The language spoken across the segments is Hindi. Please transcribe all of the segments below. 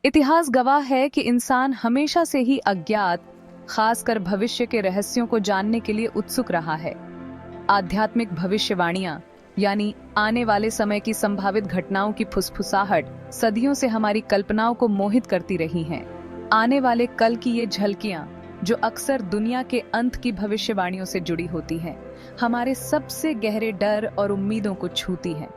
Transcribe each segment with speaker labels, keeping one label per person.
Speaker 1: इतिहास गवाह है कि इंसान हमेशा से ही अज्ञात, खासकर भविष्य के रहस्यों को जानने के लिए उत्सुक रहा है। आध्यात्मिक भविष्यवाणियां यानी आने वाले समय की संभावित घटनाओं की फुसफुसाहट सदियों से हमारी कल्पनाओं को मोहित करती रही हैं। आने वाले कल की ये झलकियां, जो अक्सर दुनिया के अंत की भविष्यवाणियों से जुड़ी होती हैं, हमारे सबसे गहरे डर और उम्मीदों को छूती हैं।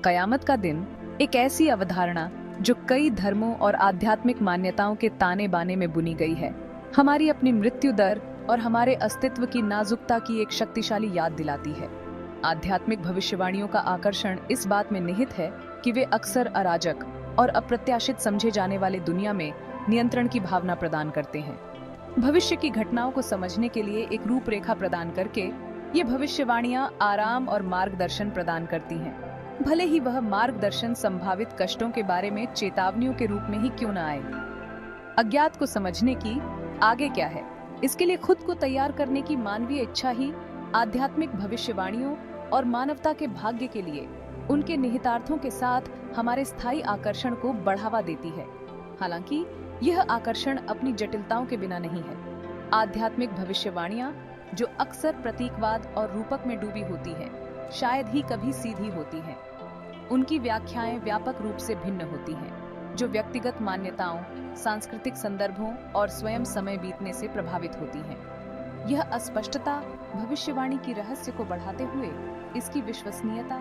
Speaker 1: कयामत का दिन एक ऐसी अवधारणा जो कई धर्मों और आध्यात्मिक मान्यताओं के ताने बाने में बुनी गई है, हमारी अपनी मृत्यु दर और हमारे अस्तित्व की नाजुकता की एक शक्तिशाली याद दिलाती है। आध्यात्मिक भविष्यवाणियों का आकर्षण इस बात में निहित है कि वे अक्सर अराजक और अप्रत्याशित समझे जाने वाले दुनिया में नियंत्रण की भावना प्रदान करते हैं। भविष्य की घटनाओं को समझने के लिए एक रूपरेखा प्रदान करके ये भविष्यवाणियां आराम और मार्गदर्शन प्रदान करती हैं, भले ही वह मार्गदर्शन संभावित कष्टों के बारे में चेतावनियों के रूप में ही क्यों न आए। अज्ञात को समझने की आगे क्या है, इसके लिए खुद को तैयार करने की मानवीय इच्छा ही आध्यात्मिक भविष्यवाणियों और मानवता के भाग्य के लिए उनके निहितार्थों के साथ हमारे स्थायी आकर्षण को बढ़ावा देती है। हालांकि यह आकर्षण अपनी जटिलताओं के बिना नहीं है। आध्यात्मिक भविष्यवाणियां, जो अक्सर प्रतीकवाद और रूपक में डूबी होती हैं, शायद ही कभी सीधी होती हैं। उनकी व्याख्याएं व्यापक रूप से भिन्न होती हैं, जो व्यक्तिगत मान्यताओं, सांस्कृतिक संदर्भों और स्वयं समय बीतने से प्रभावित होती हैं। यह अस्पष्टता भविष्यवाणी की रहस्य को बढ़ाते हुए इसकी विश्वसनीयता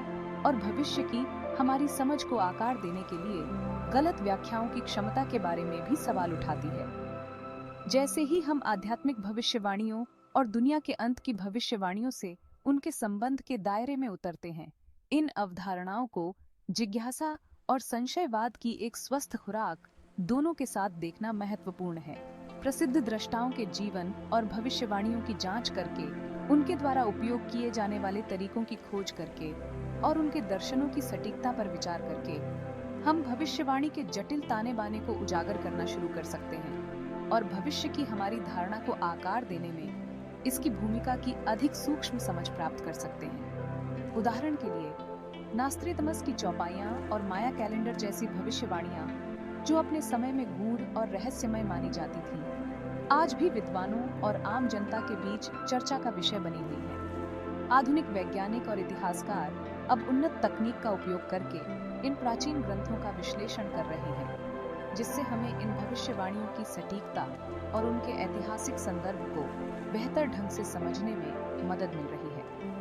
Speaker 1: और भविष्य की हमारी समझ को आकार देने के लिए गलत व्याख्याओं की क्षमता के बारे में भी सवाल उठाती है। जैसे ही हम आध्यात्मिक भविष्यवाणियों और दुनिया के अंत की भविष्यवाणियों से उनके संबंध के दायरे में उतरते हैं, इन अवधारणाओं को जिज्ञासा और संशयवाद की एक स्वस्थ खुराक दोनों के साथ देखना महत्वपूर्ण है। प्रसिद्ध द्रष्टाओं के जीवन और भविष्यवाणियों की जांच करके, उनके द्वारा उपयोग किए जाने वाले तरीकों की खोज करके और उनके दर्शनों की सटीकता पर विचार करके हम भविष्यवाणी के जटिल ताने बाने को उजागर करना शुरू कर सकते हैं और भविष्य की हमारी धारणा को आकार देने में इसकी भूमिका की अधिक सूक्ष्म समझ प्राप्त कर सकते हैं। उदाहरण के लिए, नास्त्रेदमस की चौपाइयां और माया कैलेंडर जैसी भविष्यवाणियां, जो अपने समय में गूढ़ और रहस्यमय मानी जाती थीं, आज भी विद्वानों और आम जनता के बीच चर्चा का विषय बनी हुई है। आधुनिक वैज्ञानिक और इतिहासकार अब उन्नत तकनीक का उपयोग करके इन प्राचीन ग्रंथों का विश्लेषण कर रहे हैं, जिससे हमें इन भविष्यवाणियों की सटीकता और उनके ऐतिहासिक संदर्भ को बेहतर ढंग से समझने में मदद मिल रही है।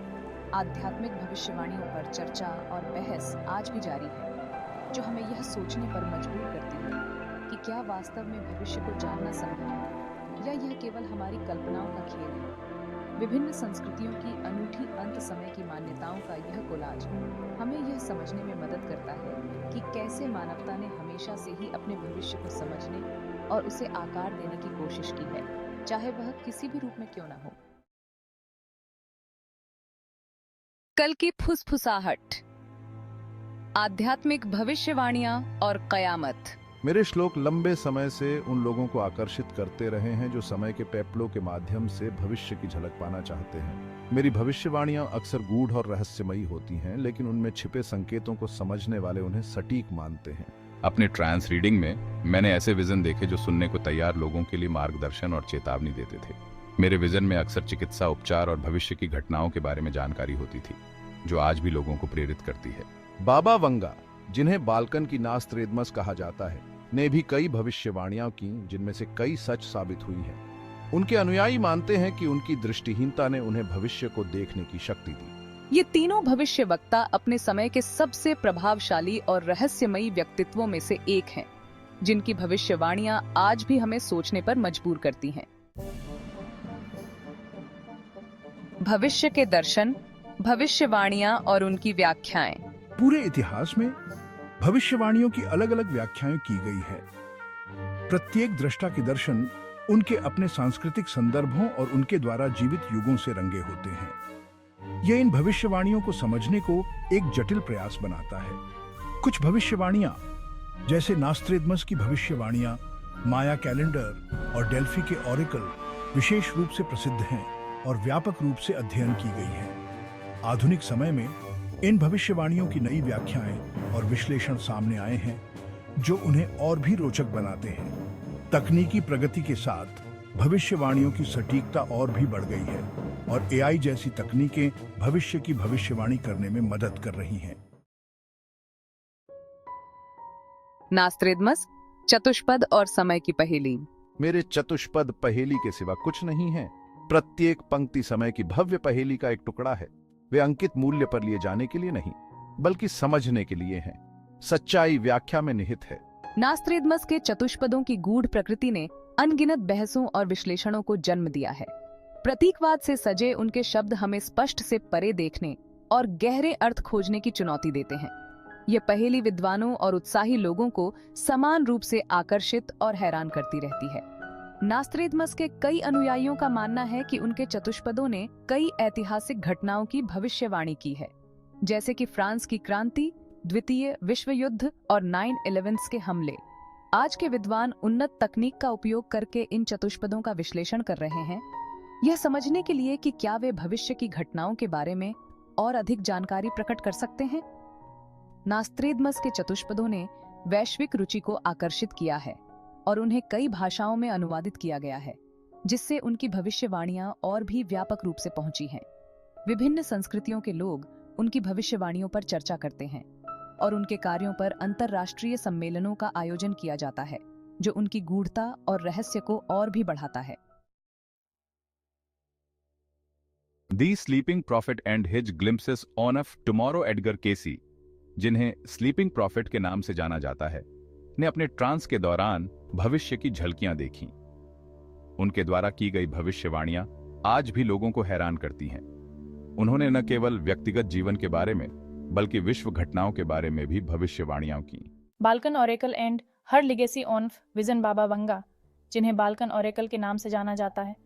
Speaker 1: आध्यात्मिक भविष्यवाणियों पर चर्चा और बहस आज भी जारी है, जो हमें यह सोचने पर मजबूर करती है कि क्या वास्तव में भविष्य को जानना संभव है या यह केवल हमारी कल्पनाओं का खेल है। विभिन्न संस्कृतियों की अनूठी अंत समय की मान्यताओं का यह कोलाज हमें यह समझने में मदद करता है कि कैसे मानवता ने हमेशा से ही अपने भविष्य को समझने और उसे आकार देने की कोशिश की है, चाहे वह किसी भी रूप में क्यों न हो। कल की फुसफुसाहट, आध्यात्मिक भविष्यवाणियां और कयामत।
Speaker 2: मेरे श्लोक लंबे समय से उन लोगों को आकर्षित करते रहे हैं जो समय के पेपलों के माध्यम से भविष्य की झलक पाना चाहते हैं। मेरी भविष्यवाणियां अक्सर गूढ़ और रहस्यमयी होती हैं, लेकिन उनमें छिपे संकेतों को समझने वाले उन्हें सटीक मानते हैं।
Speaker 3: अपने ट्रांस रीडिंग में मैंने ऐसे विजन देखे जो सुनने को तैयार लोगों के लिए मार्गदर्शन और चेतावनी देते थे। मेरे विजन में अक्सर चिकित्सा, उपचार और भविष्य की घटनाओं के बारे में जानकारी होती थी, जो आज भी लोगों को प्रेरित करती है।
Speaker 2: बाबा वंगा, जिन्हें बाल्कन की नास्त्रेदमस कहा जाता है, ने भी कई भविष्यवाणियां की, जिनमें से कई सच साबित हुई हैं। उनके अनुयायी मानते हैं कि उनकी दृष्टिहीनता ने उन्हें भविष्य को देखने की शक्ति दी।
Speaker 1: ये तीनों भविष्यवक्ता अपने समय के सबसे प्रभावशाली और रहस्यमयी व्यक्तित्वों में से एक हैं, जिनकी भविष्यवाणियां आज भी हमें सोचने पर मजबूर करती हैं। भविष्य के दर्शन, भविष्यवाणियां और उनकी व्याख्याएं।
Speaker 4: पूरे इतिहास में भविष्यवाणियों की अलग अलग व्याख्याएं की गई है। प्रत्येक दृष्टा के दर्शन उनके अपने सांस्कृतिक संदर्भों और उनके द्वारा जीवित युगों से रंगे होते हैं। यह इन भविष्यवाणियों को समझने को एक जटिल प्रयास बनाता है। कुछ भविष्यवाणियां, जैसे नास्त्रेदमस की भविष्यवाणियां, माया कैलेंडर और डेल्फी के ऑरेकल, विशेष रूप से प्रसिद्ध हैं और व्यापक रूप से अध्ययन की गई हैं। आधुनिक समय में इन भविष्यवाणियों की नई व्याख्याएं और विश्लेषण सामने आए हैं, जो उन्हें और भी रोचक बनाते हैं। तकनीकी प्रगति के साथ भविष्यवाणियों की सटीकता और भी बढ़ गई है और एआई जैसी तकनीकें भविष्य की भविष्यवाणी करने में मदद कर रही हैं।
Speaker 1: नास्त्रेदमस, चतुष्पद और समय की पहेली।
Speaker 2: मेरे चतुष्पद पहेली के सिवा कुछ नहीं है। प्रत्येक पंक्ति समय की भव्य पहेली का एक टुकड़ा है। वे अंकित मूल्य पर लिए जाने के लिए नहीं, बल्कि समझने के लिए हैं। सच्चाई व्याख्या में निहित है।
Speaker 1: नास्त्रेदमस के चतुष्पदों की गूढ़ प्रकृति ने अनगिनत बहसों और विश्लेषणों को जन्म दिया है। प्रतीकवाद से सजे उनके शब्द हमें स्पष्ट से परे देखने और गहरे अर्थ खोजने की चुनौती देते हैं। ये पहेली विद्वानों और उत्साही लोगों को समान रूप से आकर्षित और हैरान करती रहती है। नास्त्रेदमस के कई अनुयायियों का मानना है कि उनके चतुष्पदों ने कई ऐतिहासिक घटनाओं की भविष्यवाणी की है, जैसे कि फ्रांस की क्रांति, द्वितीय विश्व युद्ध और 9/11 के हमले। आज के विद्वान उन्नत तकनीक का उपयोग करके इन चतुष्पदों का विश्लेषण कर रहे हैं, यह समझने के लिए कि क्या वे भविष्य की घटनाओं के बारे में और अधिक जानकारी प्रकट कर सकते हैं। नास्त्रेदमस के चतुष्पदों ने वैश्विक रुचि को आकर्षित किया है और उन्हें कई भाषाओं में अनुवादित किया गया है, जिससे उनकी भविष्यवाणियां और भी व्यापक रूप से पहुंची हैं। विभिन्न संस्कृतियों के लोग उनकी भविष्यवाणियों पर चर्चा करते हैं और उनके कार्यों पर अंतर्राष्ट्रीय सम्मेलनों का आयोजन किया जाता है, जो उनकी गूढ़ता और रहस्य को और भी बढ़ाता है।
Speaker 3: The sleeping prophet and his glimpses on of tomorrow, Edgar Cayce, जिन्हें स्लीपिंग प्रॉफिट के नाम से जाना जाता है, ने अपने ट्रांस के दौरान भविष्य की झलकियां देखीं। उनके द्वारा की गई भविष्यवाणियां आज भी लोगों को हैरान करती हैं। उन्होंने न केवल व्यक्तिगत जीवन के बारे में, बल्कि विश्व घटनाओं के बारे में भी भविष्यवाणियां की।
Speaker 5: Balkan oracle and her legacy of vision Baba Vanga, जिन्हें बाल्कन ऑरेकल के नाम से जाना जाता है,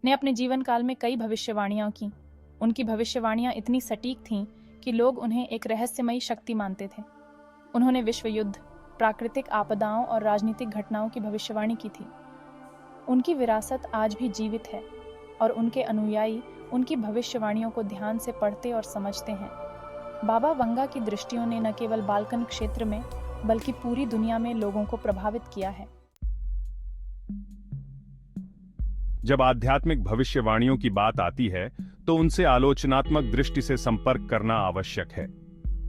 Speaker 5: ने अपने जीवन काल में कई भविष्यवाणियां की। उनकी भविष्यवाणियां इतनी सटीक थीं कि लोग उन्हें एक रहस्यमयी शक्ति मानते थे। उन्होंने विश्व युद्ध, प्राकृतिक आपदाओं और राजनीतिक घटनाओं की भविष्यवाणी की थी। उनकी विरासत आज भी जीवित है और उनके अनुयायी उनकी भविष्यवाणियों को ध्यान से पढ़ते और समझते हैं। बाबा वंगा की दृष्टियों ने न केवल बाल्कन क्षेत्र में, बल्कि पूरी दुनिया में लोगों को प्रभावित किया है।
Speaker 6: जब आध्यात्मिक भविष्यवाणियों की बात आती है, तो उनसे आलोचनात्मक दृष्टि से संपर्क करना आवश्यक है।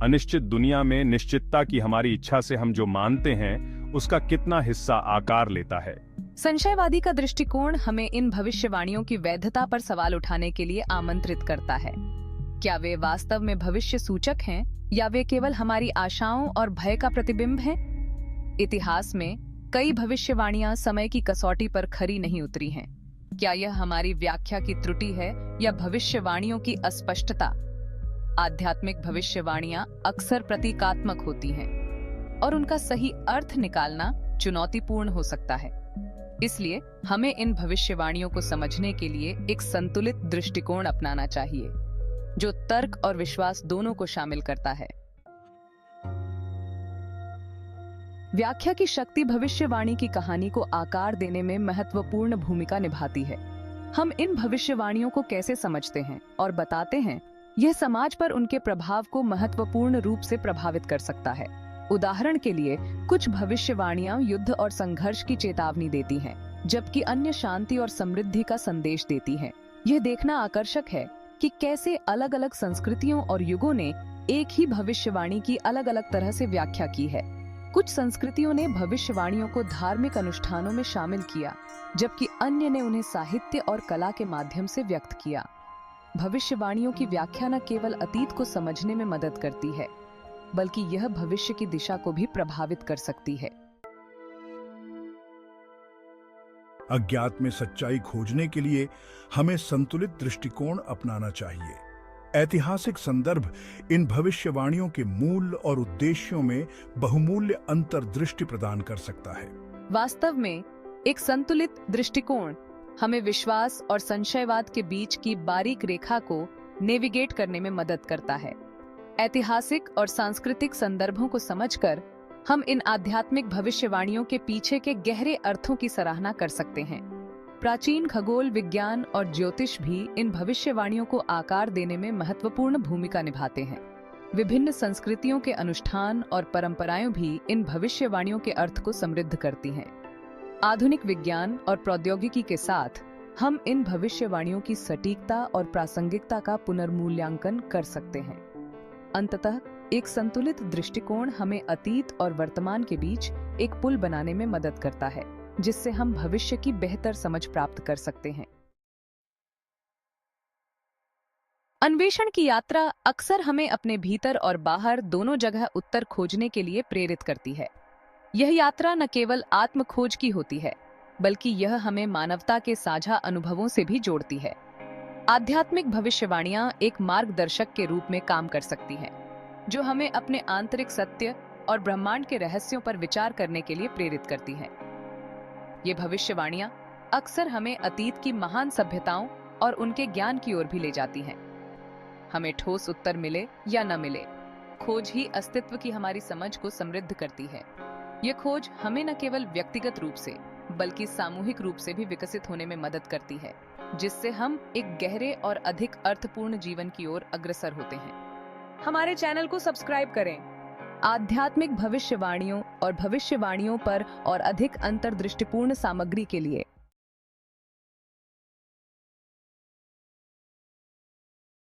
Speaker 6: अनिश्चित दुनिया में निश्चितता की हमारी इच्छा से हम जो मानते हैं, उसका कितना हिस्सा आकार लेता है।
Speaker 1: संशयवादी का दृष्टिकोण हमें इन भविष्यवाणियों की वैधता पर सवाल उठाने के लिए आमंत्रित करता है। क्या वे वास्तव में भविष्य सूचक हैं, या वे केवल हमारी आशाओं और भय का प्रतिबिंब हैं? इतिहास में कई भविष्यवाणियां समय की कसौटी पर खरी नहीं उतरी हैं। क्या यह हमारी व्याख्या की त्रुटि है या भविष्यवाणियों की अस्पष्टता? आध्यात्मिक भविष्यवाणियां अक्सर प्रतीकात्मक होती हैं और उनका सही अर्थ निकालना चुनौतीपूर्ण हो सकता है। इसलिए हमें इन भविष्यवाणियों को समझने के लिए एक संतुलित दृष्टिकोण अपनाना चाहिए, जो तर्क और विश्वास दोनों को शामिल करता है। व्याख्या की शक्ति भविष्यवाणी की कहानी को आकार देने में महत्वपूर्ण भूमिका निभाती है। हम इन भविष्यवाणियों को कैसे समझते हैं और बताते हैं, यह समाज पर उनके प्रभाव को महत्वपूर्ण रूप से प्रभावित कर सकता है। उदाहरण के लिए, कुछ भविष्यवाणियां युद्ध और संघर्ष की चेतावनी देती हैं, जबकि अन्य शांति और समृद्धि का संदेश देती हैं। यह देखना आकर्षक है कि कैसे अलग अलग संस्कृतियों और युगों ने एक ही भविष्यवाणी की अलग अलग तरह से व्याख्या की है। कुछ संस्कृतियों ने भविष्यवाणियों को धार्मिक अनुष्ठानों में शामिल किया, जबकि अन्य ने उन्हें साहित्य और कला के माध्यम से व्यक्त किया। भविष्यवाणियों की व्याख्या न केवल अतीत को समझने में मदद करती है, बल्कि यह भविष्य की दिशा को भी प्रभावित कर सकती है।
Speaker 4: अज्ञात में सच्चाई खोजने के लिए हमें संतुलित दृष्टिकोण अपनाना चाहिए। ऐतिहासिक संदर्भ इन भविष्यवाणियों के मूल और उद्देश्यों में बहुमूल्य अंतर्दृष्टि प्रदान कर सकता है।
Speaker 1: वास्तव में एक संतुलित दृष्टिकोण हमें विश्वास और संशयवाद के बीच की बारीक रेखा को नेविगेट करने में मदद करता है। ऐतिहासिक और सांस्कृतिक संदर्भों को समझकर हम इन आध्यात्मिक भविष्यवाणियों के पीछे के गहरे अर्थों की सराहना कर सकते हैं। प्राचीन खगोल विज्ञान और ज्योतिष भी इन भविष्यवाणियों को आकार देने में महत्वपूर्ण भूमिका निभाते हैं। विभिन्न संस्कृतियों के अनुष्ठान और परंपराएं भी इन भविष्यवाणियों के अर्थ को समृद्ध करती हैं। आधुनिक विज्ञान और प्रौद्योगिकी के साथ हम इन भविष्यवाणियों की सटीकता और प्रासंगिकता का पुनर्मूल्यांकन कर सकते हैं। अंततः एक संतुलित दृष्टिकोण हमें अतीत और वर्तमान के बीच एक पुल बनाने में मदद करता है, जिससे हम भविष्य की बेहतर समझ प्राप्त कर सकते हैं। अन्वेषण की यात्रा अक्सर हमें अपने भीतर और बाहर दोनों जगह उत्तर खोजने के लिए प्रेरित करती है। यह यात्रा न केवल आत्म खोज की होती है, बल्कि यह हमें मानवता के साझा अनुभवों से भी जोड़ती है। आध्यात्मिक भविष्यवाणियां एक मार्गदर्शक के रूप में काम कर सकती हैं, जो हमें अपने आंतरिक सत्य और ब्रह्मांड के रहस्यों पर विचार करने के लिए प्रेरित करती हैं। ये भविष्यवाणियां अक्सर हमें अतीत की महान सभ्यताओं और उनके ज्ञान की ओर भी ले जाती हैं। हमें ठोस उत्तर मिले या न मिले, खोज ही अस्तित्व की हमारी समझ को समृद्ध करती है। यह खोज हमें न केवल व्यक्तिगत रूप से बल्कि सामूहिक रूप से भी विकसित होने में मदद करती है, जिससे हम एक गहरे और अधिक अर्थपूर्ण जीवन की ओर अग्रसर होते हैं। हमारे चैनल को सब्सक्राइब करें। आध्यात्मिक भविष्यवाणियों और भविष्यवाणियों पर और अधिक अंतर्दृष्टिपूर्ण सामग्री के लिए